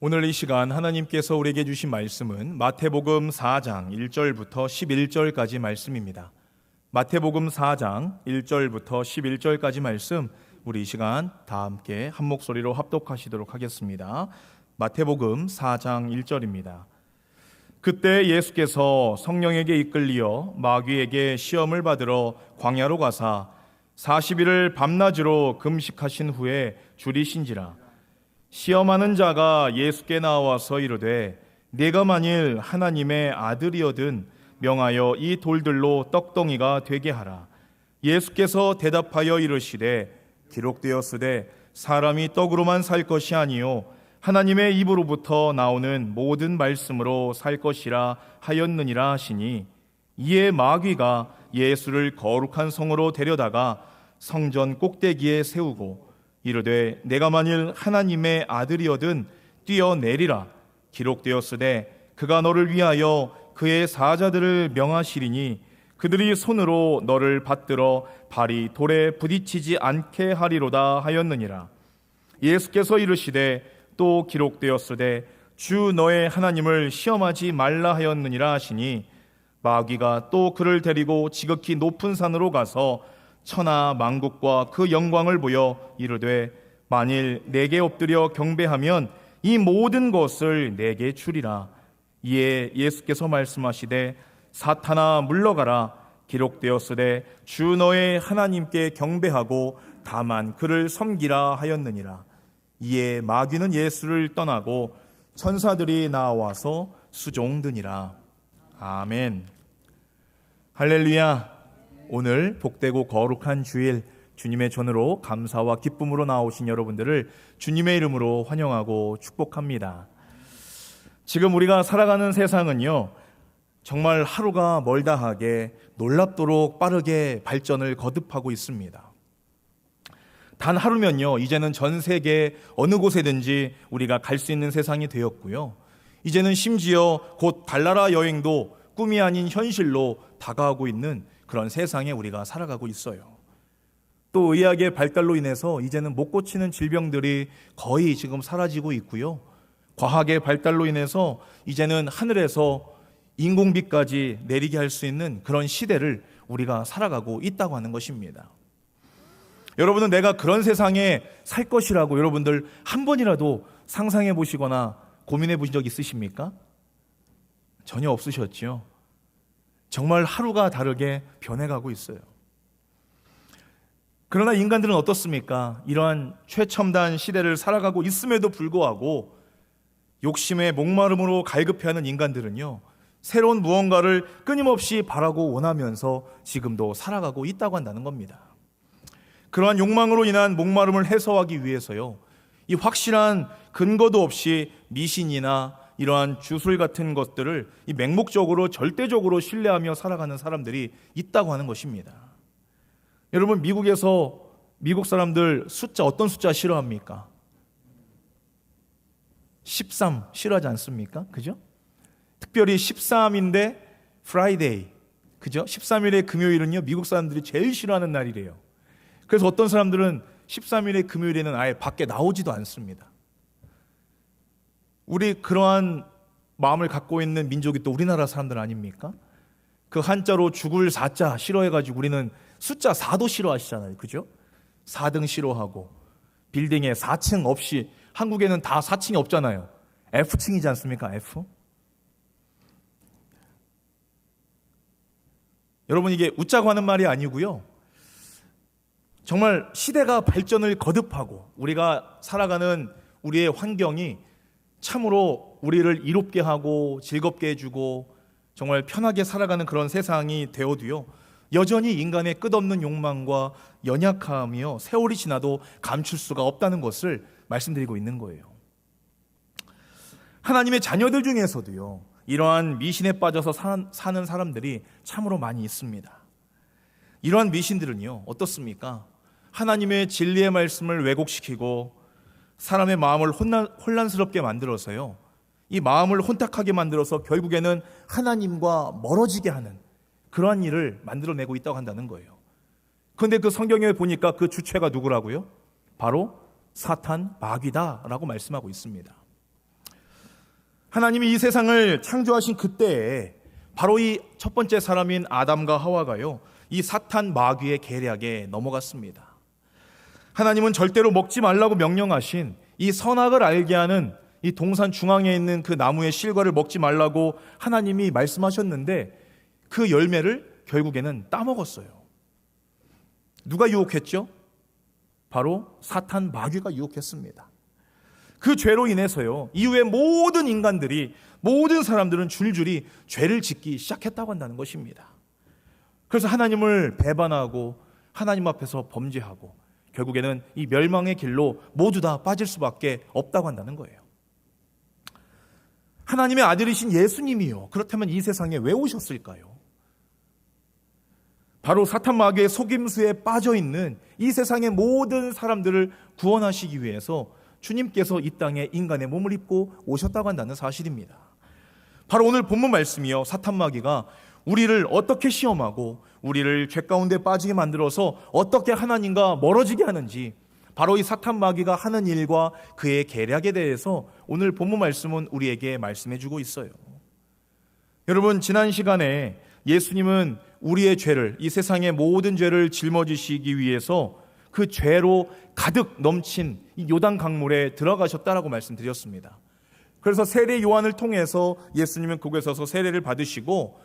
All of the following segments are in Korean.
오늘 이 시간 하나님께서 우리에게 주신 말씀은 마태복음 4장 1절부터 11절까지 말씀입니다. 마태복음 4장 1절부터 11절까지 말씀, 우리 이 시간 다 함께 한 목소리로 합독하시도록 하겠습니다. 마태복음 4장 1절입니다. 그때 예수께서 성령에게 이끌리어 마귀에게 시험을 받으러 광야로 가사 40일을 밤낮으로 금식하신 후에 줄이신지라. 시험하는 자가 예수께 나와서 이르되 네가 만일 하나님의 아들이거든 명하여 이 돌들로 떡덩이가 되게 하라. 예수께서 대답하여 이르시되 기록되었으되 사람이 떡으로만 살 것이 아니요 하나님의 입으로부터 나오는 모든 말씀으로 살 것이라 하였느니라 하시니, 이에 마귀가 예수를 거룩한 성으로 데려다가 성전 꼭대기에 세우고 이르되 내가 만일 하나님의 아들이거든 뛰어내리라. 기록되었으되 그가 너를 위하여 그의 사자들을 명하시리니 그들이 손으로 너를 받들어 발이 돌에 부딪히지 않게 하리로다 하였느니라. 예수께서 이르시되 또 기록되었으되 주 너의 하나님을 시험하지 말라 하였느니라 하시니, 마귀가 또 그를 데리고 지극히 높은 산으로 가서 천하 만국과 그 영광을 보여 이르되 만일 내게 엎드려 경배하면 이 모든 것을 내게 주리라. 이에 예수께서 말씀하시되 사탄아 물러가라. 기록되었으되 주 너의 하나님께 경배하고 다만 그를 섬기라 하였느니라. 이에 마귀는 예수를 떠나고 천사들이 나와서 수종드니라. 아멘. 할렐루야. 오늘 복되고 거룩한 주일, 주님의 전으로 감사와 기쁨으로 나오신 여러분들을 주님의 이름으로 환영하고 축복합니다. 지금 우리가 살아가는 세상은요, 정말 하루가 멀다 하게 놀랍도록 빠르게 발전을 거듭하고 있습니다. 단 하루면요, 이제는 전 세계 어느 곳에든지 우리가 갈 수 있는 세상이 되었고요. 이제는 심지어 곧 달나라 여행도 꿈이 아닌 현실로 다가오고 있는 그런 세상에 우리가 살아가고 있어요. 또 의학의 발달로 인해서 이제는 못 고치는 질병들이 거의 지금 사라지고 있고요. 과학의 발달로 인해서 이제는 하늘에서 인공비까지 내리게 할 수 있는 그런 시대를 우리가 살아가고 있다고 하는 것입니다. 여러분은 내가 그런 세상에 살 것이라고 여러분들 한 번이라도 상상해 보시거나 고민해 보신 적 있으십니까? 전혀 없으셨죠. 정말 하루가 다르게 변해가고 있어요. 그러나 인간들은 어떻습니까? 이러한 최첨단 시대를 살아가고 있음에도 불구하고 욕심의 목마름으로 갈급해하는 인간들은요, 새로운 무언가를 끊임없이 바라고 원하면서 지금도 살아가고 있다고 한다는 겁니다. 그러한 욕망으로 인한 목마름을 해소하기 위해서요, 이 확실한 근거도 없이 미신이나 이러한 주술 같은 것들을 이 맹목적으로 절대적으로 신뢰하며 살아가는 사람들이 있다고 하는 것입니다. 여러분, 미국 사람들 숫자, 어떤 숫자 싫어합니까? 13 싫어하지 않습니까? 그죠? 특별히 13인데 프라이데이, 그죠? 13일의 금요일은요, 미국 사람들이 제일 싫어하는 날이래요. 그래서 어떤 사람들은 13일의 금요일에는 아예 밖에 나오지도 않습니다. 우리 그러한 마음을 갖고 있는 민족이 또 우리나라 사람들 아닙니까? 그 한자로 죽을 사자 싫어해가지고 우리는 숫자 4도 싫어하시잖아요. 그죠? 4등 싫어하고, 빌딩에 4층 없이, 한국에는 다 4층이 없잖아요. F층이지 않습니까? F? 여러분, 이게 웃자고 하는 말이 아니고요, 정말 시대가 발전을 거듭하고 우리가 살아가는 우리의 환경이 참으로 우리를 이롭게 하고 즐겁게 해주고 정말 편하게 살아가는 그런 세상이 되어도요, 여전히 인간의 끝없는 욕망과 연약함이요, 세월이 지나도 감출 수가 없다는 것을 말씀드리고 있는 거예요. 하나님의 자녀들 중에서도요, 이러한 미신에 빠져서 사는 사람들이 참으로 많이 있습니다. 이러한 미신들은요, 어떻습니까? 하나님의 진리의 말씀을 왜곡시키고 사람의 마음을 혼란스럽게 만들어서요, 이 마음을 혼탁하게 만들어서 결국에는 하나님과 멀어지게 하는 그러한 일을 만들어내고 있다고 한다는 거예요. 그런데 그 성경에 보니까 그 주체가 누구라고요? 바로 사탄, 마귀다라고 말씀하고 있습니다. 하나님이 이 세상을 창조하신 그때에 바로 이 첫 번째 사람인 아담과 하와가요, 이 사탄 마귀의 계략에 넘어갔습니다. 하나님은 절대로 먹지 말라고 명령하신 이 선악을 알게 하는 이 동산 중앙에 있는 그 나무의 실과를 먹지 말라고 하나님이 말씀하셨는데 그 열매를 결국에는 따먹었어요. 누가 유혹했죠? 바로 사탄 마귀가 유혹했습니다. 그 죄로 인해서요, 이후에 모든 인간들이, 모든 사람들은 줄줄이 죄를 짓기 시작했다고 한다는 것입니다. 그래서 하나님을 배반하고 하나님 앞에서 범죄하고 결국에는 이 멸망의 길로 모두 다 빠질 수밖에 없다고 한다는 거예요. 하나님의 아들이신 예수님이요, 그렇다면 이 세상에 왜 오셨을까요? 바로 사탄 마귀의 속임수에 빠져있는 이 세상의 모든 사람들을 구원하시기 위해서 주님께서 이 땅에 인간의 몸을 입고 오셨다고 한다는 사실입니다. 바로 오늘 본문 말씀이요, 사탄 마귀가 우리를 어떻게 시험하고 우리를 죄 가운데 빠지게 만들어서 어떻게 하나님과 멀어지게 하는지, 바로 이 사탄 마귀가 하는 일과 그의 계략에 대해서 오늘 본문 말씀은 우리에게 말씀해 주고 있어요. 여러분, 지난 시간에 예수님은 우리의 죄를, 이 세상의 모든 죄를 짊어지시기 위해서 그 죄로 가득 넘친 이 요단 강물에 들어가셨다라고 말씀드렸습니다. 그래서 세례 요한을 통해서 예수님은 거기에 서서 세례를 받으시고,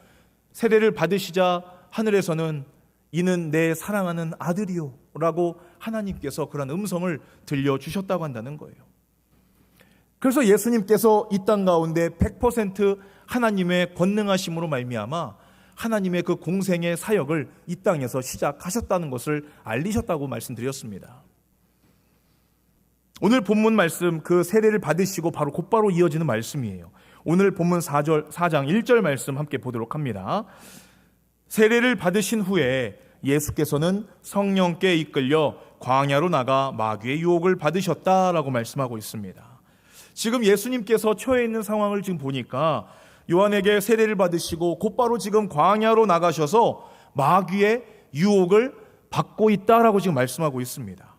세례를 받으시자 하늘에서는 이는 내 사랑하는 아들이요 라고 하나님께서 그런 음성을 들려주셨다고 한다는 거예요. 그래서 예수님께서 이 땅 가운데 100% 하나님의 권능하심으로 말미암아 하나님의 그 공생의 사역을 이 땅에서 시작하셨다는 것을 알리셨다고 말씀드렸습니다. 오늘 본문 말씀, 그 세례를 받으시고 바로 곧바로 이어지는 말씀이에요. 오늘 본문 4장 1절 말씀 함께 보도록 합니다. 세례를 받으신 후에 예수께서는 성령께 이끌려 광야로 나가 마귀의 유혹을 받으셨다라고 말씀하고 있습니다. 지금 예수님께서 처해 있는 상황을 지금 보니까 요한에게 세례를 받으시고 곧바로 지금 광야로 나가셔서 마귀의 유혹을 받고 있다라고 지금 말씀하고 있습니다.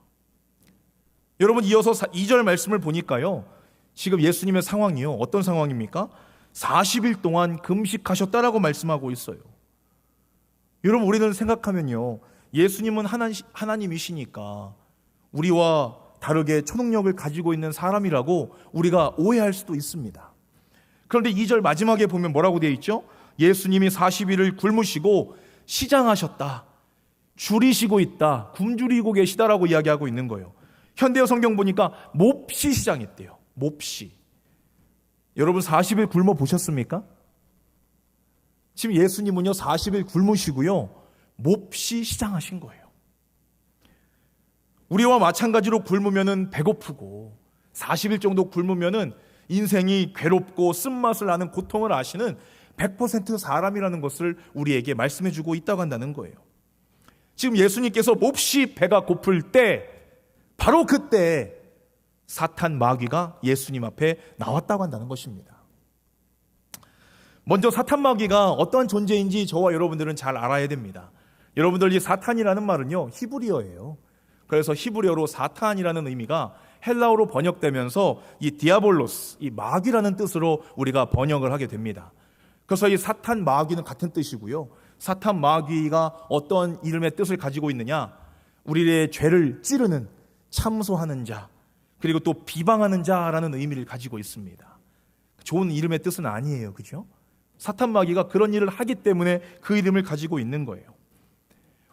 여러분, 이어서 2절 말씀을 보니까요, 지금 예수님의 상황이요, 어떤 상황입니까? 40일 동안 금식하셨다라고 말씀하고 있어요. 여러분, 우리는 생각하면요, 예수님은 하나님이시니까 우리와 다르게 초능력을 가지고 있는 사람이라고 우리가 오해할 수도 있습니다. 그런데 2절 마지막에 보면 뭐라고 되어 있죠? 예수님이 40일을 굶으시고 시장하셨다, 줄이시고 있다, 굶주리고 계시다라고 이야기하고 있는 거예요. 현대어 성경 보니까 몹시 시장했대요. 몹시. 여러분, 40일 굶어 보셨습니까? 지금 예수님은요 40일 굶으시고요 몹시 시장하신 거예요. 우리와 마찬가지로 굶으면은 배고프고 40일 정도 굶으면은 인생이 괴롭고 쓴맛을 나는 고통을 아시는 100% 사람이라는 것을 우리에게 말씀해 주고 있다고 한다는 거예요. 지금 예수님께서 몹시 배가 고플 때, 바로 그때 사탄 마귀가 예수님 앞에 나왔다고 한다는 것입니다. 먼저 사탄 마귀가 어떠한 존재인지 저와 여러분들은 잘 알아야 됩니다. 여러분들, 이 사탄이라는 말은요 히브리어예요. 그래서 히브리어로 사탄이라는 의미가 헬라어로 번역되면서 이 디아볼로스, 이 마귀라는 뜻으로 우리가 번역을 하게 됩니다. 그래서 이 사탄 마귀는 같은 뜻이고요, 사탄 마귀가 어떤 이름의 뜻을 가지고 있느냐, 우리의 죄를 찌르는, 참소하는 자, 그리고 또 비방하는 자라는 의미를 가지고 있습니다. 좋은 이름의 뜻은 아니에요, 그죠? 사탄 마귀가 그런 일을 하기 때문에 그 이름을 가지고 있는 거예요.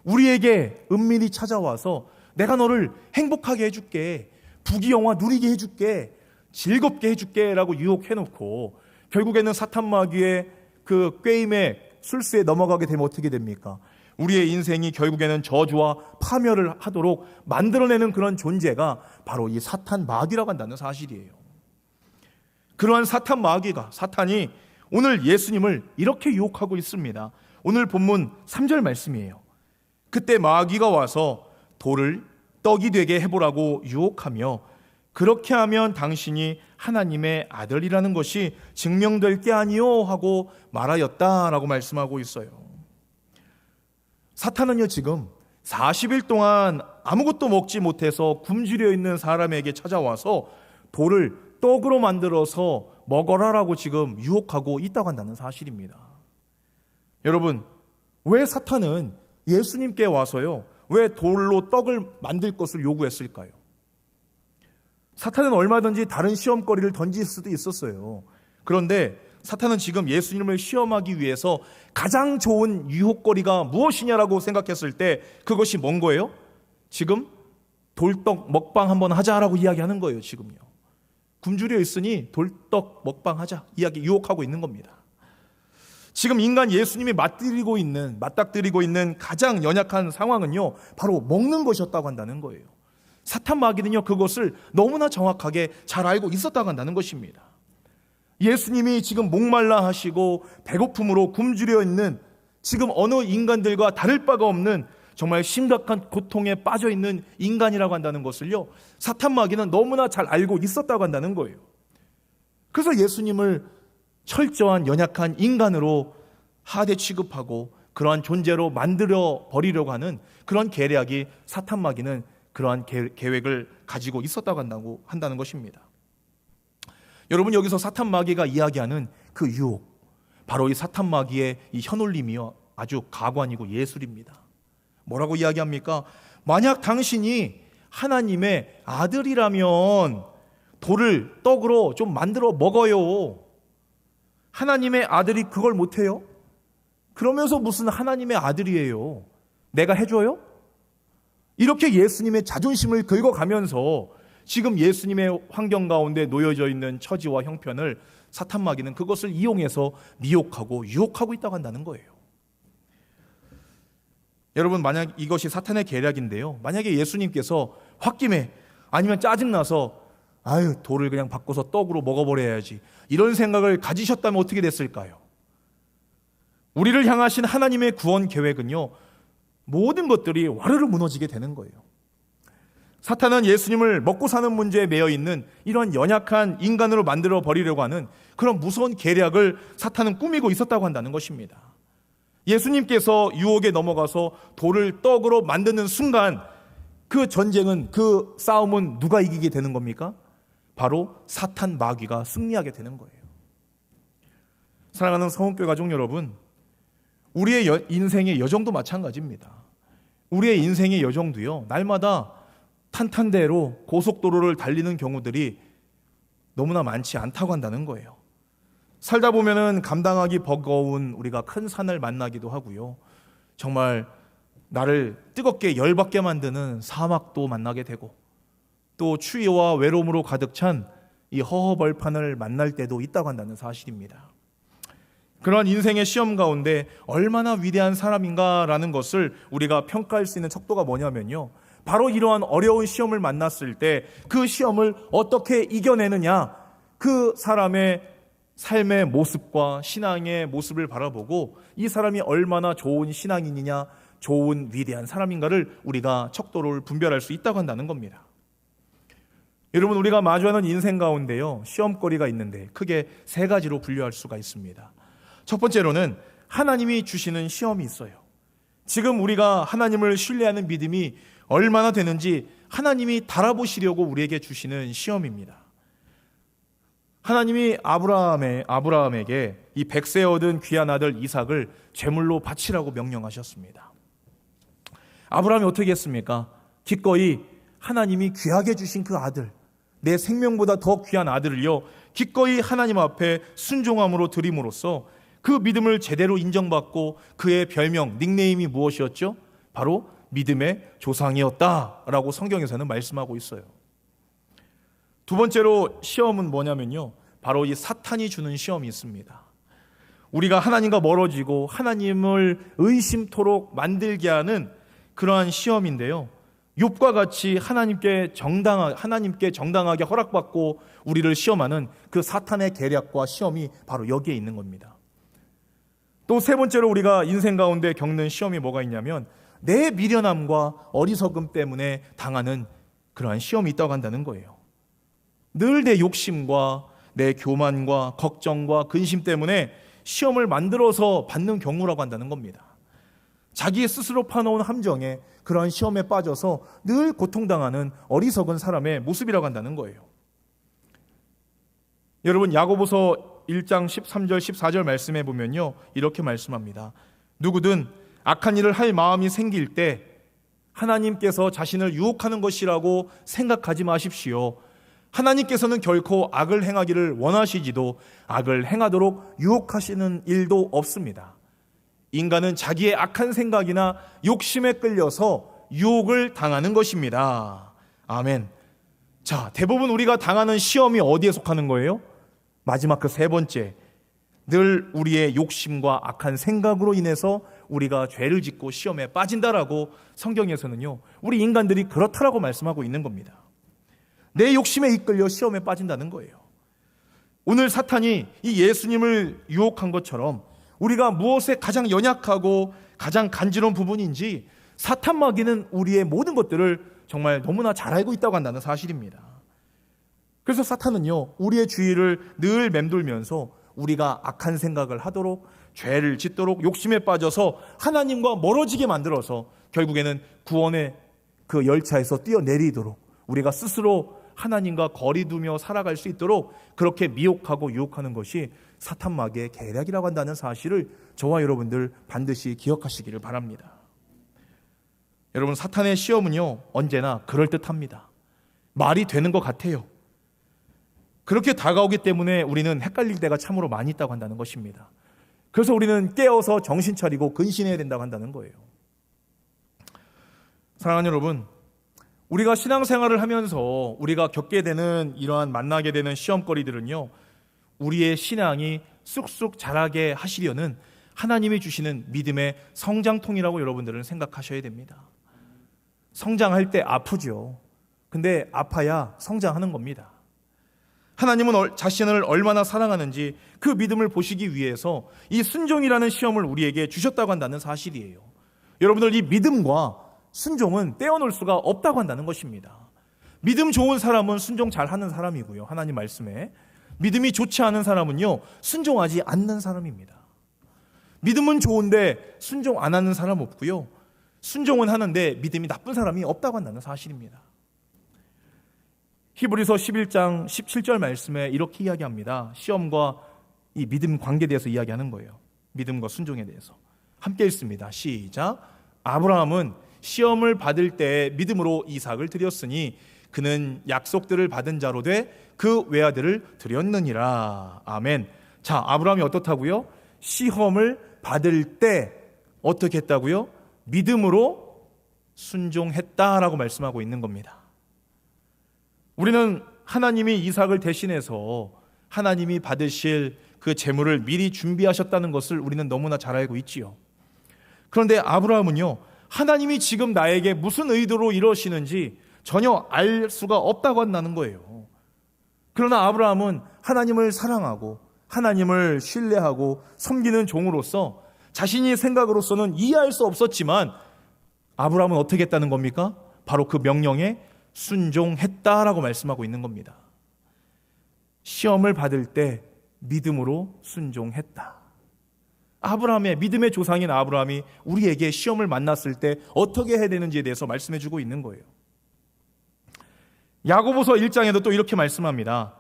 우리에게 은밀히 찾아와서 내가 너를 행복하게 해줄게, 부귀영화 누리게 해줄게, 즐겁게 해줄게 라고 유혹해놓고 결국에는 사탄 마귀의 그 꾀임에 술수에 넘어가게 되면 어떻게 됩니까? 우리의 인생이 결국에는 저주와 파멸을 하도록 만들어내는 그런 존재가 바로 이 사탄 마귀라고 한다는 사실이에요. 그러한 사탄 마귀가, 사탄이 오늘 예수님을 이렇게 유혹하고 있습니다. 오늘 본문 3절 말씀이에요. 그때 마귀가 와서 돌을 떡이 되게 해보라고 유혹하며 그렇게 하면 당신이 하나님의 아들이라는 것이 증명될 게 아니요 하고 말하였다라고 말씀하고 있어요. 사탄은요 지금 40일 동안 아무것도 먹지 못해서 굶주려 있는 사람에게 찾아와서 돌을 떡으로 만들어서 먹어라라고 지금 유혹하고 있다고 한다는 사실입니다. 여러분, 왜 사탄은 예수님께 와서요, 왜 돌로 떡을 만들 것을 요구했을까요? 사탄은 얼마든지 다른 시험거리를 던질 수도 있었어요. 그런데 사탄은 지금 예수님을 시험하기 위해서 가장 좋은 유혹거리가 무엇이냐라고 생각했을 때 그것이 뭔 거예요? 지금 돌떡 먹방 한번 하자라고 이야기하는 거예요. 지금요. 굶주려 있으니 돌떡 먹방 하자 이야기 유혹하고 있는 겁니다. 지금 인간 예수님이 맞닥뜨리고 있는 가장 연약한 상황은요, 바로 먹는 것이었다고 한다는 거예요. 사탄 마귀는요, 그것을 너무나 정확하게 잘 알고 있었다고 한다는 것입니다. 예수님이 지금 목말라 하시고 배고픔으로 굶주려 있는 지금 어느 인간들과 다를 바가 없는 정말 심각한 고통에 빠져 있는 인간이라고 한다는 것을요, 사탄 마귀는 너무나 잘 알고 있었다고 한다는 거예요. 그래서 예수님을 철저한 연약한 인간으로 하대 취급하고 그러한 존재로 만들어 버리려고 하는 그런 계략이 사탄 마귀는 그러한 계획을 가지고 있었다고 한다는 것입니다. 여러분, 여기서 사탄 마귀가 이야기하는 그 유혹, 바로 이 사탄 마귀의 이 현올림이요, 아주 가관이고 예술입니다. 뭐라고 이야기합니까? 만약 당신이 하나님의 아들이라면 돌을 떡으로 좀 만들어 먹어요. 하나님의 아들이 그걸 못해요? 그러면서 무슨 하나님의 아들이에요? 내가 해줘요? 이렇게 예수님의 자존심을 긁어가면서 지금 예수님의 환경 가운데 놓여져 있는 처지와 형편을 사탄 마귀는 그것을 이용해서 미혹하고 유혹하고 있다고 한다는 거예요. 여러분, 만약 이것이 사탄의 계략인데요, 만약에 예수님께서 홧김에 아니면 짜증나서 돌을 그냥 바꿔서 떡으로 먹어버려야지 이런 생각을 가지셨다면 어떻게 됐을까요? 우리를 향하신 하나님의 구원 계획은요, 모든 것들이 와르르 무너지게 되는 거예요. 사탄은 예수님을 먹고 사는 문제에 매여 있는 이런 연약한 인간으로 만들어 버리려고 하는 그런 무서운 계략을 사탄은 꾸미고 있었다고 한다는 것입니다. 예수님께서 유혹에 넘어가서 돌을 떡으로 만드는 순간 그 전쟁은, 그 싸움은 누가 이기게 되는 겁니까? 바로 사탄 마귀가 승리하게 되는 거예요. 사랑하는 성원교회 가족 여러분, 우리의 인생의 여정도 마찬가지입니다. 우리의 인생의 여정도요, 날마다 탄탄대로 고속도로를 달리는 경우들이 너무나 많지 않다고 한다는 거예요. 살다 보면은 감당하기 버거운 우리가 큰 산을 만나기도 하고요, 정말 나를 뜨겁게 열받게 만드는 사막도 만나게 되고, 또 추위와 외로움으로 가득 찬 이 허허벌판을 만날 때도 있다고 한다는 사실입니다. 그러한 인생의 시험 가운데 얼마나 위대한 사람인가라는 것을 우리가 평가할 수 있는 척도가 뭐냐면요, 바로 이러한 어려운 시험을 만났을 때 그 시험을 어떻게 이겨내느냐, 그 사람의 삶의 모습과 신앙의 모습을 바라보고 이 사람이 얼마나 좋은 신앙인이냐, 좋은 위대한 사람인가를 우리가 척도를 분별할 수 있다고 한다는 겁니다. 여러분, 우리가 마주하는 인생 가운데요, 시험거리가 있는데 크게 세 가지로 분류할 수가 있습니다. 첫 번째로는 하나님이 주시는 시험이 있어요. 지금 우리가 하나님을 신뢰하는 믿음이 얼마나 되는지 하나님이 달아보시려고 우리에게 주시는 시험입니다. 하나님이 아브라함에게 이 100세 얻은 귀한 아들 이삭을 제물로 바치라고 명령하셨습니다. 아브라함이 어떻게 했습니까? 기꺼이 하나님이 귀하게 주신 그 아들, 내 생명보다 더 귀한 아들을요, 기꺼이 하나님 앞에 순종함으로 드림으로써 그 믿음을 제대로 인정받고 그의 별명, 닉네임이 무엇이었죠? 바로 믿음의 조상이었다라고 성경에서는 말씀하고 있어요. 두 번째로 시험은 뭐냐면요, 바로 이 사탄이 주는 시험이 있습니다. 우리가 하나님과 멀어지고 하나님을 의심토록 만들게 하는 그러한 시험인데요, 욥과 같이 하나님께 정당하게 허락받고 우리를 시험하는 그 사탄의 계략과 시험이 바로 여기에 있는 겁니다. 또 세 번째로 우리가 인생 가운데 겪는 시험이 뭐가 있냐면 내 미련함과 어리석음 때문에 당하는 그러한 시험이 있다고 한다는 거예요. 늘 내 욕심과 내 교만과 걱정과 근심 때문에 시험을 만들어서 받는 경우라고 한다는 겁니다. 자기 스스로 파놓은 함정에 그러한 시험에 빠져서 늘 고통당하는 어리석은 사람의 모습이라고 한다는 거예요. 여러분, 야고보서 1장 13절 14절 말씀해 보면요, 이렇게 말씀합니다. 누구든 악한 일을 할 마음이 생길 때 하나님께서 자신을 유혹하는 것이라고 생각하지 마십시오. 하나님께서는 결코 악을 행하기를 원하시지도 악을 행하도록 유혹하시는 일도 없습니다. 인간은 자기의 악한 생각이나 욕심에 끌려서 유혹을 당하는 것입니다. 아멘. 자, 대부분 우리가 당하는 시험이 어디에 속하는 거예요? 마지막 그 세 번째, 늘 우리의 욕심과 악한 생각으로 인해서 우리가 죄를 짓고 시험에 빠진다라고 성경에서는요, 우리 인간들이 그렇다라고 말씀하고 있는 겁니다. 내 욕심에 이끌려 시험에 빠진다는 거예요. 오늘 사탄이 이 예수님을 유혹한 것처럼 우리가 무엇에 가장 연약하고 가장 간지러운 부분인지 사탄 마귀는 우리의 모든 것들을 정말 너무나 잘 알고 있다고 한다는 사실입니다. 그래서 사탄은요, 우리의 주위를 늘 맴돌면서 우리가 악한 생각을 하도록, 죄를 짓도록, 욕심에 빠져서 하나님과 멀어지게 만들어서 결국에는 구원의 그 열차에서 뛰어내리도록, 우리가 스스로 하나님과 거리 두며 살아갈 수 있도록 그렇게 미혹하고 유혹하는 것이 사탄 마귀의 계략이라고 한다는 사실을 저와 여러분들 반드시 기억하시기를 바랍니다. 여러분, 사탄의 시험은요, 언제나 그럴듯합니다. 말이 되는 것 같아요. 그렇게 다가오기 때문에 우리는 헷갈릴 때가 참으로 많이 있다고 한다는 것입니다. 그래서 우리는 깨어서 정신 차리고 근신해야 된다고 한다는 거예요. 사랑하는 여러분, 우리가 신앙생활을 하면서 우리가 겪게 되는 이러한 만나게 되는 시험거리들은요, 우리의 신앙이 쑥쑥 자라게 하시려는 하나님이 주시는 믿음의 성장통이라고 여러분들은 생각하셔야 됩니다. 성장할 때 아프죠. 근데 아파야 성장하는 겁니다. 하나님은 자신을 얼마나 사랑하는지 그 믿음을 보시기 위해서 이 순종이라는 시험을 우리에게 주셨다고 한다는 사실이에요. 여러분들, 이 믿음과 순종은 떼어놓을 수가 없다고 한다는 것입니다. 믿음 좋은 사람은 순종 잘하는 사람이고요, 하나님 말씀에. 믿음이 좋지 않은 사람은요, 순종하지 않는 사람입니다. 믿음은 좋은데 순종 안 하는 사람 없고요, 순종은 하는데 믿음이 나쁜 사람이 없다고 한다는 사실입니다. 히브리서 11장 17절 말씀에 이렇게 이야기합니다. 시험과 이 믿음 관계에 대해서 이야기하는 거예요. 믿음과 순종에 대해서. 함께 읽습니다. 시작. 아브라함은 시험을 받을 때 믿음으로 이삭을 드렸으니 그는 약속들을 받은 자로 돼 그 외아들을 드렸느니라. 아멘. 자, 아브라함이 어떻다고요? 시험을 받을 때 어떻게 했다고요? 믿음으로 순종했다라고 말씀하고 있는 겁니다. 우리는 하나님이 이삭을 대신해서 하나님이 받으실 그 재물을 미리 준비하셨다는 것을 우리는 너무나 잘 알고 있지요. 그런데 아브라함은요, 하나님이 지금 나에게 무슨 의도로 이러시는지 전혀 알 수가 없다고 한다는 거예요. 그러나 아브라함은 하나님을 사랑하고 하나님을 신뢰하고 섬기는 종으로서 자신의 생각으로서는 이해할 수 없었지만 아브라함은 어떻게 했다는 겁니까? 바로 그 명령에 순종했다라고 말씀하고 있는 겁니다. 시험을 받을 때 믿음으로 순종했다. 아브라함의 믿음의 조상인 아브라함이 우리에게 시험을 만났을 때 어떻게 해야 되는지에 대해서 말씀해 주고 있는 거예요. 야고보서 1장에도 또 이렇게 말씀합니다.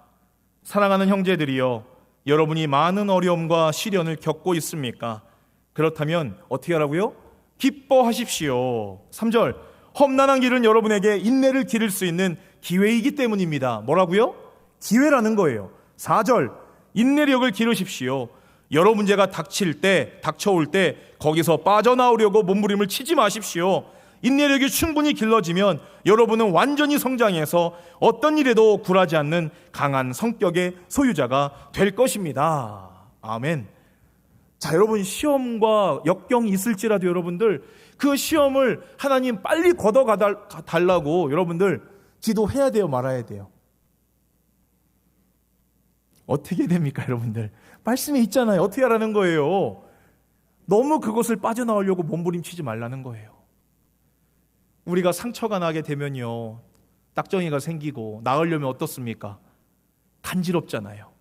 사랑하는 형제들이여, 여러분이 많은 어려움과 시련을 겪고 있습니까? 그렇다면 어떻게 하라고요? 기뻐하십시오. 3절, 험난한 길은 여러분에게 인내를 기를 수 있는 기회이기 때문입니다. 뭐라고요? 기회라는 거예요. 4절, 인내력을 기르십시오. 여러 문제가 닥쳐올 때 거기서 빠져나오려고 몸부림을 치지 마십시오. 인내력이 충분히 길러지면 여러분은 완전히 성장해서 어떤 일에도 굴하지 않는 강한 성격의 소유자가 될 것입니다. 아멘. 자, 여러분, 시험과 역경이 있을지라도 여러분들 그 시험을 하나님 빨리 걷어가 달라고 여러분들 기도해야 돼요, 말아야 돼요? 어떻게 됩니까, 여러분들? 말씀에 있잖아요. 어떻게 하라는 거예요? 너무 그것을 빠져나오려고 몸부림치지 말라는 거예요. 우리가 상처가 나게 되면요, 딱정이가 생기고 나으려면 어떻습니까? 간지럽잖아요.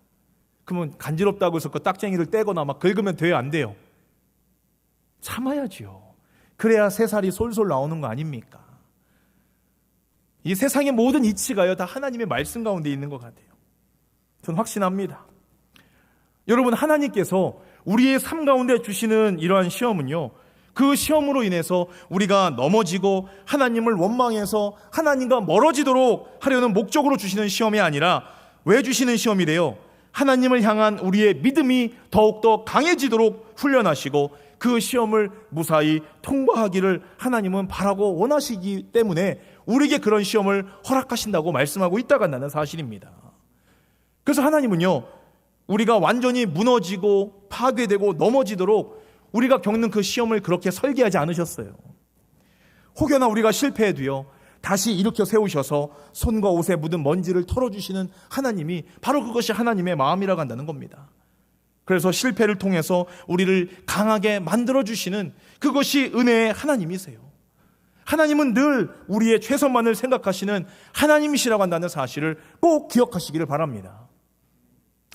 그러면 간지럽다고 해서 그 딱쟁이를 떼거나 막 긁으면 돼요, 안 돼요? 참아야지요. 그래야 새살이 솔솔 나오는 거 아닙니까? 이 세상의 모든 이치가요, 다 하나님의 말씀 가운데 있는 것 같아요. 전 확신합니다. 여러분, 하나님께서 우리의 삶 가운데 주시는 이러한 시험은요, 그 시험으로 인해서 우리가 넘어지고 하나님을 원망해서 하나님과 멀어지도록 하려는 목적으로 주시는 시험이 아니라 왜 주시는 시험이래요? 하나님을 향한 우리의 믿음이 더욱더 강해지도록 훈련하시고 그 시험을 무사히 통과하기를 하나님은 바라고 원하시기 때문에 우리에게 그런 시험을 허락하신다고 말씀하고 있다고 한다는 사실입니다. 그래서 하나님은요, 우리가 완전히 무너지고 파괴되고 넘어지도록 우리가 겪는 그 시험을 그렇게 설계하지 않으셨어요. 혹여나 우리가 실패해도요, 다시 일으켜 세우셔서 손과 옷에 묻은 먼지를 털어주시는 하나님이 바로 그것이 하나님의 마음이라고 한다는 겁니다. 그래서 실패를 통해서 우리를 강하게 만들어주시는 그것이 은혜의 하나님이세요. 하나님은 늘 우리의 최선만을 생각하시는 하나님이시라고 한다는 사실을 꼭 기억하시기를 바랍니다.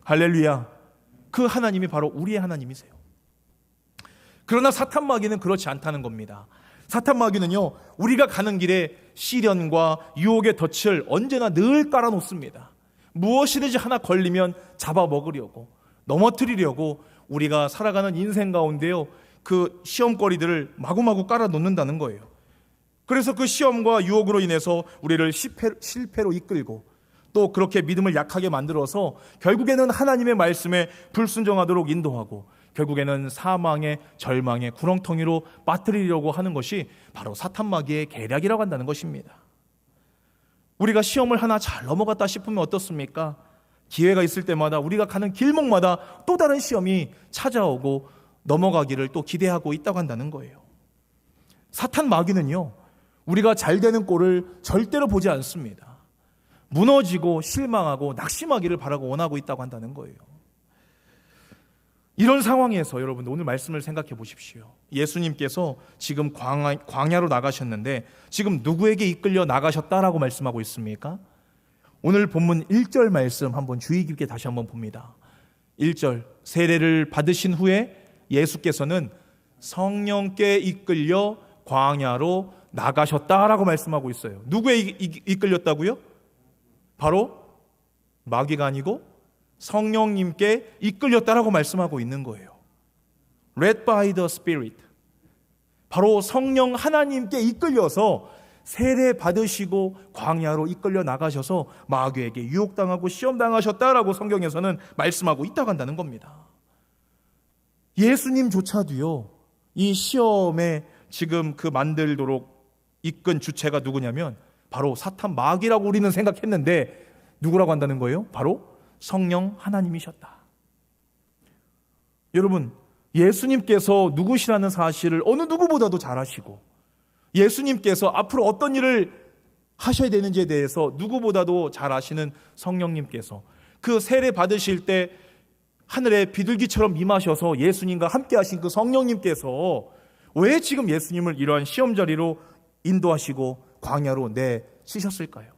할렐루야. 그 하나님이 바로 우리의 하나님이세요. 그러나 사탄 마귀는 그렇지 않다는 겁니다. 사탄 마귀는요, 우리가 가는 길에 시련과 유혹의 덫을 언제나 늘 깔아놓습니다. 무엇이든지 하나 걸리면 잡아먹으려고, 넘어뜨리려고 우리가 살아가는 인생 가운데요, 그 시험거리들을 마구마구 깔아놓는다는 거예요. 그래서 그 시험과 유혹으로 인해서 우리를 실패로 이끌고 또 그렇게 믿음을 약하게 만들어서 결국에는 하나님의 말씀에 불순종하도록 인도하고 결국에는 사망의 절망의 구렁텅이로 빠뜨리려고 하는 것이 바로 사탄 마귀의 계략이라고 한다는 것입니다. 우리가 시험을 하나 잘 넘어갔다 싶으면 어떻습니까? 기회가 있을 때마다 우리가 가는 길목마다 또 다른 시험이 찾아오고 넘어가기를 또 기대하고 있다고 한다는 거예요. 사탄 마귀는요, 우리가 잘 되는 꼴을 절대로 보지 않습니다. 무너지고 실망하고 낙심하기를 바라고 원하고 있다고 한다는 거예요. 이런 상황에서 여러분, 오늘 말씀을 생각해 보십시오. 예수님께서 지금 광야로 나가셨는데 지금 누구에게 이끌려 나가셨다라고 말씀하고 있습니까? 오늘 본문 1절 말씀 한번 주의 깊게 다시 한번 봅니다. 1절, 세례를 받으신 후에 예수께서는 성령께 이끌려 광야로 나가셨다라고 말씀하고 있어요. 누구에 이끌렸다고요? 바로 마귀가 아니고 성령님께 이끌렸다라고 말씀하고 있는 거예요. Led by the Spirit. 바로 성령 하나님께 이끌려서 세례 받으시고 광야로 이끌려 나가셔서 마귀에게 유혹당하고 시험당하셨다라고 성경에서는 말씀하고 있다고 한다는 겁니다. 예수님조차도요, 이 시험에 지금 그 만들도록 이끈 주체가 누구냐면 바로 사탄 마귀라고 우리는 생각했는데 누구라고 한다는 거예요? 바로 성령 하나님이셨다. 여러분, 예수님께서 누구시라는 사실을 어느 누구보다도 잘 아시고 예수님께서 앞으로 어떤 일을 하셔야 되는지에 대해서 누구보다도 잘 아시는 성령님께서 그 세례 받으실 때 하늘에 비둘기처럼 임하셔서 예수님과 함께 하신 그 성령님께서 왜 지금 예수님을 이러한 시험 자리로 인도하시고 광야로 내치셨을까요?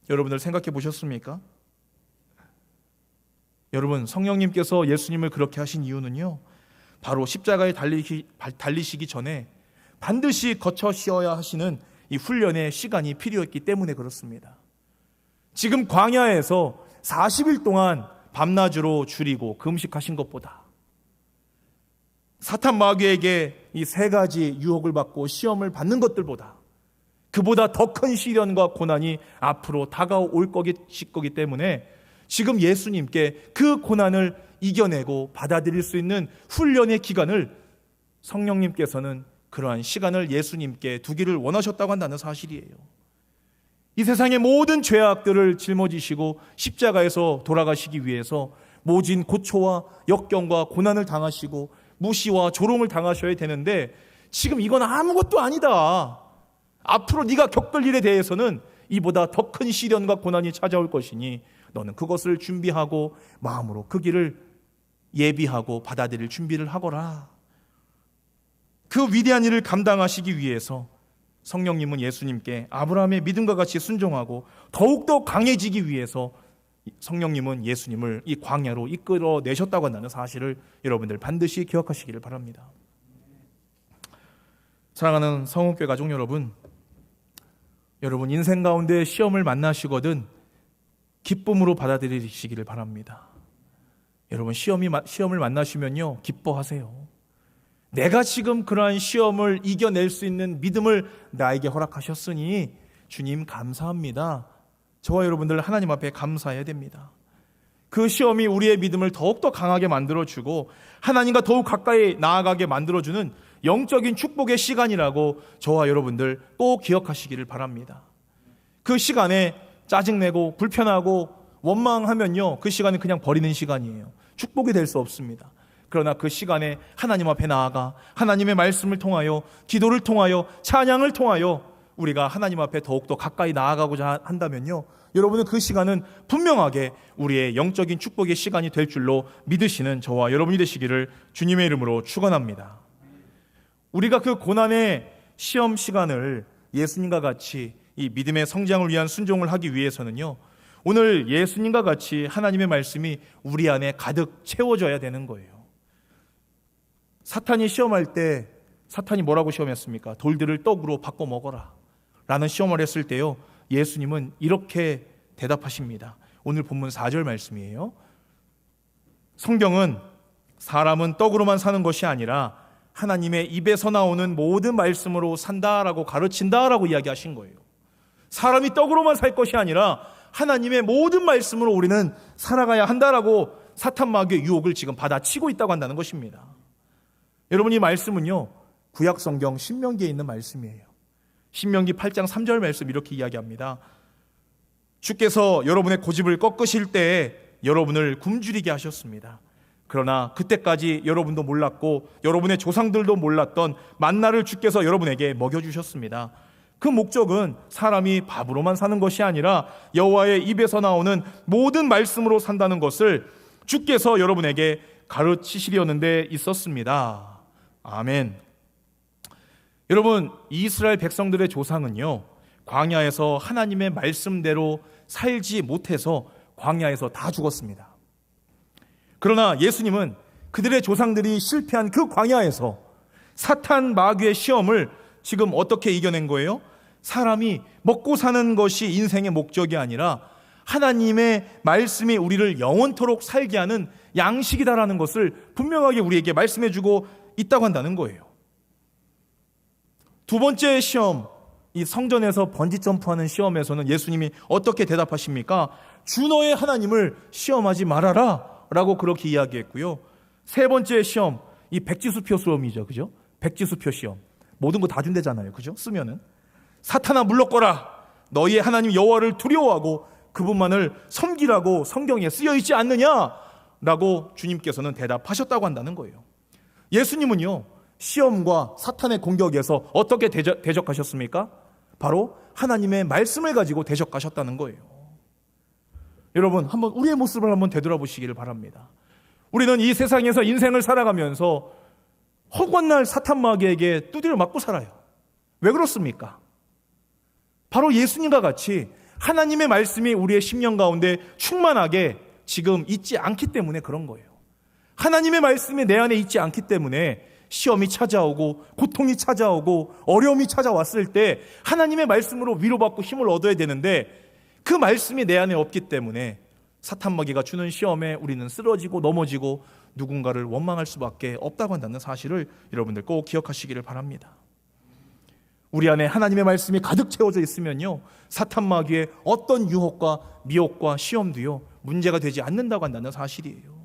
여러분들 생각해 보셨습니까? 여러분, 성령님께서 예수님을 그렇게 하신 이유는요, 바로 십자가에 달리시기 전에 반드시 거쳐셔야 하시는 이 훈련의 시간이 필요했기 때문에 그렇습니다. 지금 광야에서 40일 동안 밤낮으로 줄이고 금식하신 것보다 사탄 마귀에게 이 세 가지 유혹을 받고 시험을 받는 것들보다 그보다 더 큰 시련과 고난이 앞으로 다가올 거기 때문에 지금 예수님께 그 고난을 이겨내고 받아들일 수 있는 훈련의 기간을 성령님께서는 그러한 시간을 예수님께 두기를 원하셨다고 한다는 사실이에요. 이 세상의 모든 죄악들을 짊어지시고 십자가에서 돌아가시기 위해서 모진 고초와 역경과 고난을 당하시고 무시와 조롱을 당하셔야 되는데 지금 이건 아무것도 아니다. 앞으로 네가 겪을 일에 대해서는 이보다 더 큰 시련과 고난이 찾아올 것이니 너는 그것을 준비하고 마음으로 그 길을 예비하고 받아들일 준비를 하거라. 그 위대한 일을 감당하시기 위해서 성령님은 예수님께 아브라함의 믿음과 같이 순종하고 더욱더 강해지기 위해서 성령님은 예수님을 이 광야로 이끌어내셨다고 한다는 사실을 여러분들 반드시 기억하시기를 바랍니다. 사랑하는 성읍교회 가족 여러분 인생 가운데 시험을 만나시거든 기쁨으로 받아들이시기를 바랍니다. 여러분, 시험을 만나시면요, 기뻐하세요. 내가 지금 그러한 시험을 이겨낼 수 있는 믿음을 나에게 허락하셨으니 주님 감사합니다. 저와 여러분들 하나님 앞에 감사해야 됩니다. 그 시험이 우리의 믿음을 더욱더 강하게 만들어주고 하나님과 더욱 가까이 나아가게 만들어주는 영적인 축복의 시간이라고 저와 여러분들 꼭 기억하시기를 바랍니다. 그 시간에 짜증내고 불편하고 원망하면요, 그 시간은 그냥 버리는 시간이에요. 축복이 될 수 없습니다. 그러나 그 시간에 하나님 앞에 나아가 하나님의 말씀을 통하여, 기도를 통하여, 찬양을 통하여 우리가 하나님 앞에 더욱더 가까이 나아가고자 한다면요, 여러분은 그 시간은 분명하게 우리의 영적인 축복의 시간이 될 줄로 믿으시는 저와 여러분이 되시기를 주님의 이름으로 축원합니다. 우리가 그 고난의 시험 시간을 예수님과 같이 이 믿음의 성장을 위한 순종을 하기 위해서는요, 오늘 예수님과 같이 하나님의 말씀이 우리 안에 가득 채워져야 되는 거예요. 사탄이 시험할 때 사탄이 뭐라고 시험했습니까? 돌들을 떡으로 바꿔 먹어라 라는 시험을 했을 때요, 예수님은 이렇게 대답하십니다. 오늘 본문 4절 말씀이에요. 성경은 사람은 떡으로만 사는 것이 아니라 하나님의 입에서 나오는 모든 말씀으로 산다라고 가르친다라고 이야기하신 거예요. 사람이 떡으로만 살 것이 아니라 하나님의 모든 말씀으로 우리는 살아가야 한다라고 사탄 마귀의 유혹을 지금 받아치고 있다고 한다는 것입니다. 여러분, 이 말씀은요, 구약 성경 신명기에 있는 말씀이에요. 신명기 8장 3절 말씀 이렇게 이야기합니다. 주께서 여러분의 고집을 꺾으실 때에 여러분을 굶주리게 하셨습니다. 그러나 그때까지 여러분도 몰랐고 여러분의 조상들도 몰랐던 만나를 주께서 여러분에게 먹여주셨습니다. 그 목적은 사람이 밥으로만 사는 것이 아니라 여호와의 입에서 나오는 모든 말씀으로 산다는 것을 주께서 여러분에게 가르치시려는 데 있었습니다. 아멘. 여러분, 이스라엘 백성들의 조상은요, 광야에서 하나님의 말씀대로 살지 못해서 광야에서 다 죽었습니다. 그러나 예수님은 그들의 조상들이 실패한 그 광야에서 사탄 마귀의 시험을 지금 어떻게 이겨낸 거예요? 사람이 먹고 사는 것이 인생의 목적이 아니라 하나님의 말씀이 우리를 영원토록 살게 하는 양식이다라는 것을 분명하게 우리에게 말씀해주고 있다고 한다는 거예요. 두 번째 시험, 이 성전에서 번지 점프하는 시험에서는 예수님이 어떻게 대답하십니까? 주 너의 하나님을 시험하지 말아라 라고 그렇게 이야기했고요. 세 번째 시험, 이 백지수표 시험이죠. 그죠? 백지수표 시험. 모든 거 다 준대잖아요. 그죠? 쓰면은. 사탄아 물러거라. 너희의 하나님 여호와를 두려워하고 그분만을 섬기라고 성경에 쓰여 있지 않느냐? 라고 주님께서는 대답하셨다고 한다는 거예요. 예수님은요, 시험과 사탄의 공격에서 어떻게 대적하셨습니까? 바로 하나님의 말씀을 가지고 대적하셨다는 거예요. 여러분, 한번 우리의 모습을 한번 되돌아보시기를 바랍니다. 우리는 이 세상에서 인생을 살아가면서 허구한 사탄 마귀에게 두드려 맞고 살아요. 왜 그렇습니까? 바로 예수님과 같이 하나님의 말씀이 우리의 심령 가운데 충만하게 지금 있지 않기 때문에 그런 거예요. 하나님의 말씀이 내 안에 있지 않기 때문에 시험이 찾아오고 고통이 찾아오고 어려움이 찾아왔을 때 하나님의 말씀으로 위로받고 힘을 얻어야 되는데 그 말씀이 내 안에 없기 때문에 사탄 마귀가 주는 시험에 우리는 쓰러지고 넘어지고 누군가를 원망할 수밖에 없다고 한다는 사실을 여러분들 꼭 기억하시기를 바랍니다. 우리 안에 하나님의 말씀이 가득 채워져 있으면요, 사탄 마귀의 어떤 유혹과 미혹과 시험도요 문제가 되지 않는다고 한다는 사실이에요.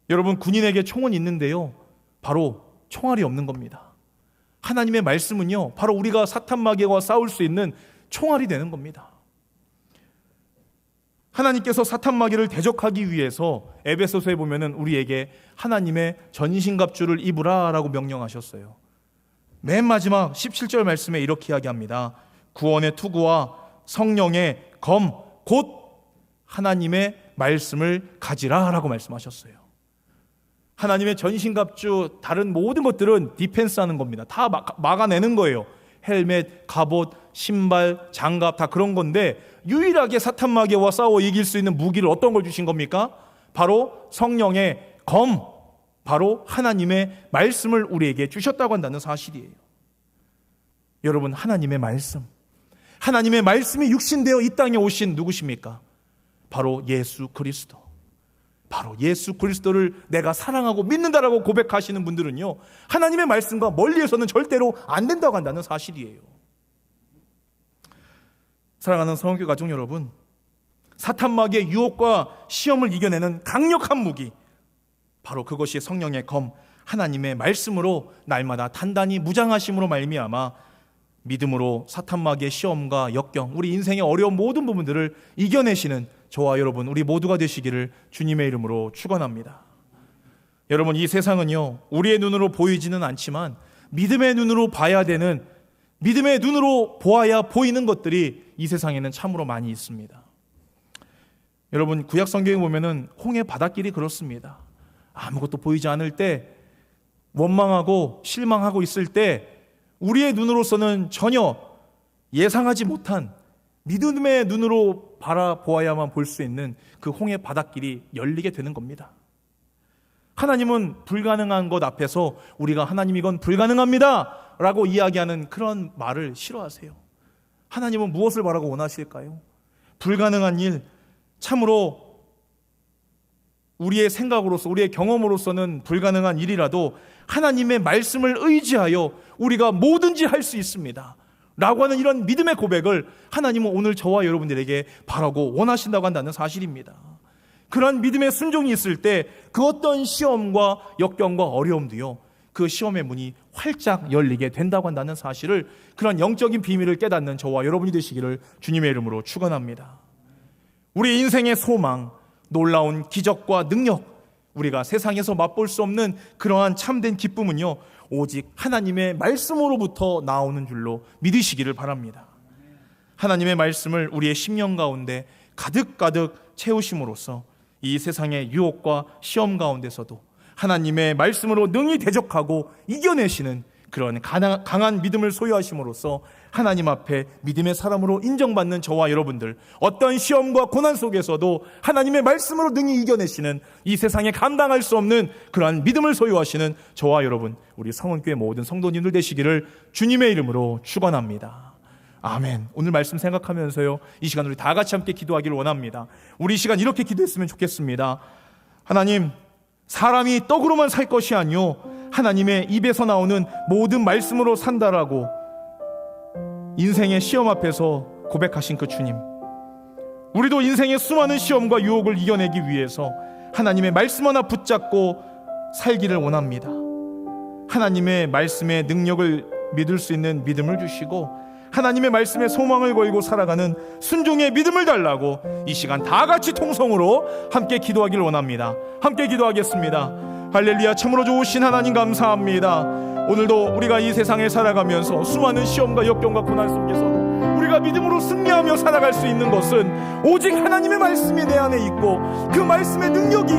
여러분, 군인에게 총은 있는데요, 바로 총알이 없는 겁니다. 하나님의 말씀은요, 바로 우리가 사탄 마귀와 싸울 수 있는 총알이 되는 겁니다. 하나님께서 사탄 마귀를 대적하기 위해서 에베소서에 보면은 우리에게 하나님의 전신갑주를 입으라라고 명령하셨어요. 맨 마지막 17절 말씀에 이렇게 이야기합니다. 구원의 투구와 성령의 검, 곧 하나님의 말씀을 가지라라고 말씀하셨어요. 하나님의 전신갑주, 다른 모든 것들은 디펜스하는 겁니다. 다 막아내는 거예요. 헬멧, 갑옷, 신발, 장갑 다 그런 건데 유일하게 사탄 마귀와 싸워 이길 수 있는 무기를 어떤 걸 주신 겁니까? 바로 성령의 검, 바로 하나님의 말씀을 우리에게 주셨다고 한다는 사실이에요. 여러분, 하나님의 말씀, 하나님의 말씀이 육신되어 이 땅에 오신 누구십니까? 바로 예수 그리스도. 바로 예수 그리스도를 내가 사랑하고 믿는다라고 고백하시는 분들은요, 하나님의 말씀과 멀리에서는 절대로 안 된다고 한다는 사실이에요. 사랑하는 성교회 가족 여러분, 사탄 마귀의 유혹과 시험을 이겨내는 강력한 무기, 바로 그것이 성령의 검, 하나님의 말씀으로 날마다 단단히 무장하심으로 말미암아 믿음으로 사탄 마귀의 시험과 역경, 우리 인생의 어려운 모든 부분들을 이겨내시는 저와 여러분, 우리 모두가 되시기를 주님의 이름으로 축원합니다. 여러분, 이 세상은요, 우리의 눈으로 보이지는 않지만 믿음의 눈으로 봐야 되는, 믿음의 눈으로 보아야 보이는 것들이 이 세상에는 참으로 많이 있습니다. 여러분, 구약 성경에 보면은 홍해 바닷길이 그렇습니다. 아무것도 보이지 않을 때, 원망하고 실망하고 있을 때 우리의 눈으로서는 전혀 예상하지 못한 믿음의 눈으로 바라보아야만 볼 수 있는 그 홍해 바닷길이 열리게 되는 겁니다. 하나님은 불가능한 것 앞에서 우리가 하나님 이건 불가능합니다 라고 이야기하는 그런 말을 싫어하세요. 하나님은 무엇을 바라고 원하실까요? 불가능한 일, 참으로 우리의 생각으로서, 우리의 경험으로서는 불가능한 일이라도 하나님의 말씀을 의지하여 우리가 뭐든지 할 수 있습니다 라고 하는 이런 믿음의 고백을 하나님은 오늘 저와 여러분들에게 바라고 원하신다고 한다는 사실입니다. 그런 믿음의 순종이 있을 때 그 어떤 시험과 역경과 어려움도요, 그 시험의 문이 활짝 열리게 된다고 한다는 사실을, 그런 영적인 비밀을 깨닫는 저와 여러분이 되시기를 주님의 이름으로 축원합니다. 우리 인생의 소망, 놀라운 기적과 능력, 우리가 세상에서 맛볼 수 없는 그러한 참된 기쁨은요, 오직 하나님의 말씀으로부터 나오는 줄로 믿으시기를 바랍니다. 하나님의 말씀을 우리의 심령 가운데 가득가득 채우심으로써 이 세상의 유혹과 시험 가운데서도 하나님의 말씀으로 능히 대적하고 이겨내시는 그런 강한 믿음을 소유하심으로써 하나님 앞에 믿음의 사람으로 인정받는 저와 여러분들, 어떤 시험과 고난 속에서도 하나님의 말씀으로 능히 이겨내시는, 이 세상에 감당할 수 없는 그러한 믿음을 소유하시는 저와 여러분, 우리 성은교회 모든 성도님들 되시기를 주님의 이름으로 축원합니다. 아멘. 오늘 말씀 생각하면서요, 이 시간 우리 다 같이 함께 기도하기를 원합니다. 우리 이 시간 이렇게 기도했으면 좋겠습니다. 하나님, 사람이 떡으로만 살 것이 아니요 하나님의 입에서 나오는 모든 말씀으로 산다라고 인생의 시험 앞에서 고백하신 그 주님, 우리도 인생의 수많은 시험과 유혹을 이겨내기 위해서 하나님의 말씀 하나 붙잡고 살기를 원합니다. 하나님의 말씀의 능력을 믿을 수 있는 믿음을 주시고 하나님의 말씀에 소망을 걸고 살아가는 순종의 믿음을 달라고 이 시간 다 같이 통성으로 함께 기도하기를 원합니다. 함께 기도하겠습니다. 할렐루야. 참으로 좋으신 하나님 감사합니다. 오늘도 우리가 이 세상에 살아가면서 수많은 시험과 역경과 고난 속에서도 우리가 믿음으로 승리하며 살아갈 수 있는 것은 오직 하나님의 말씀이 내 안에 있고 그 말씀의 능력이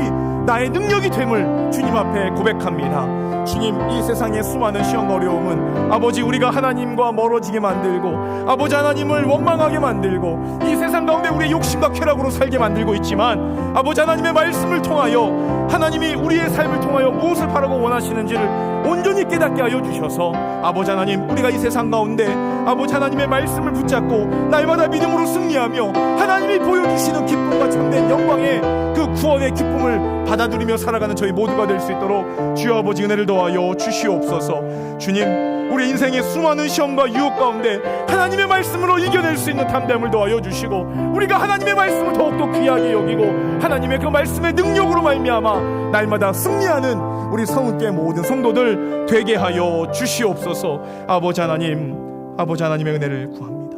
나의 능력이 됨을 주님 앞에 고백합니다. 주님, 이 세상의 수많은 시험과 어려움은 아버지 우리가 하나님과 멀어지게 만들고 아버지 하나님을 원망하게 만들고 이 세상 가운데 우리의 욕심과 쾌락으로 살게 만들고 있지만 아버지 하나님의 말씀을 통하여 하나님이 우리의 삶을 통하여 무엇을 바라고 원하시는지를 온전히 깨닫게 하여 주셔서 아버지 하나님, 우리가 이 세상 가운데 아버지 하나님의 말씀을 붙잡고 날마다 믿음으로 승리하며 하나님이 보여주시는 기쁨과 참된 영광의 그 구원의 기쁨을 받아들이며 살아가는 저희 모두가 될 수 있도록 주여 아버지 은혜를 더하여 주시옵소서. 주님, 우리 인생의 수많은 시험과 유혹 가운데 하나님의 말씀으로 이겨낼 수 있는 담대함을 더하여 주시고 우리가 하나님의 말씀을 더욱더 귀하게 여기고 하나님의 그 말씀의 능력으로 말미암아 날마다 승리하는 우리 성은교회 모든 성도들 되게 하여 주시옵소서. 아버지 하나님, 아버지 하나님의 은혜를 구합니다.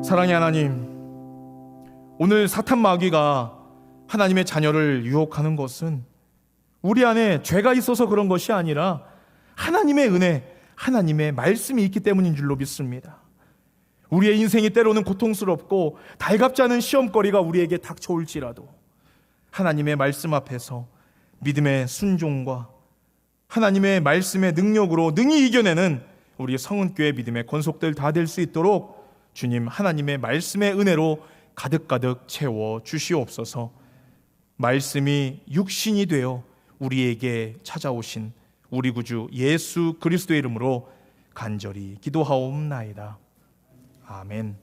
사랑의 하나님, 오늘 사탄 마귀가 하나님의 자녀를 유혹하는 것은 우리 안에 죄가 있어서 그런 것이 아니라 하나님의 은혜, 하나님의 말씀이 있기 때문인 줄로 믿습니다. 우리의 인생이 때로는 고통스럽고 달갑지 않은 시험거리가 우리에게 닥쳐올지라도 하나님의 말씀 앞에서 믿음의 순종과 하나님의 말씀의 능력으로 능히 이겨내는 우리 성은교회 믿음의 권속들 다 될 수 있도록 주님, 하나님의 말씀의 은혜로 가득가득 채워 주시옵소서. 말씀이 육신이 되어 우리에게 찾아오신 우리 구주 예수 그리스도의 이름으로 간절히 기도하옵나이다. 아멘.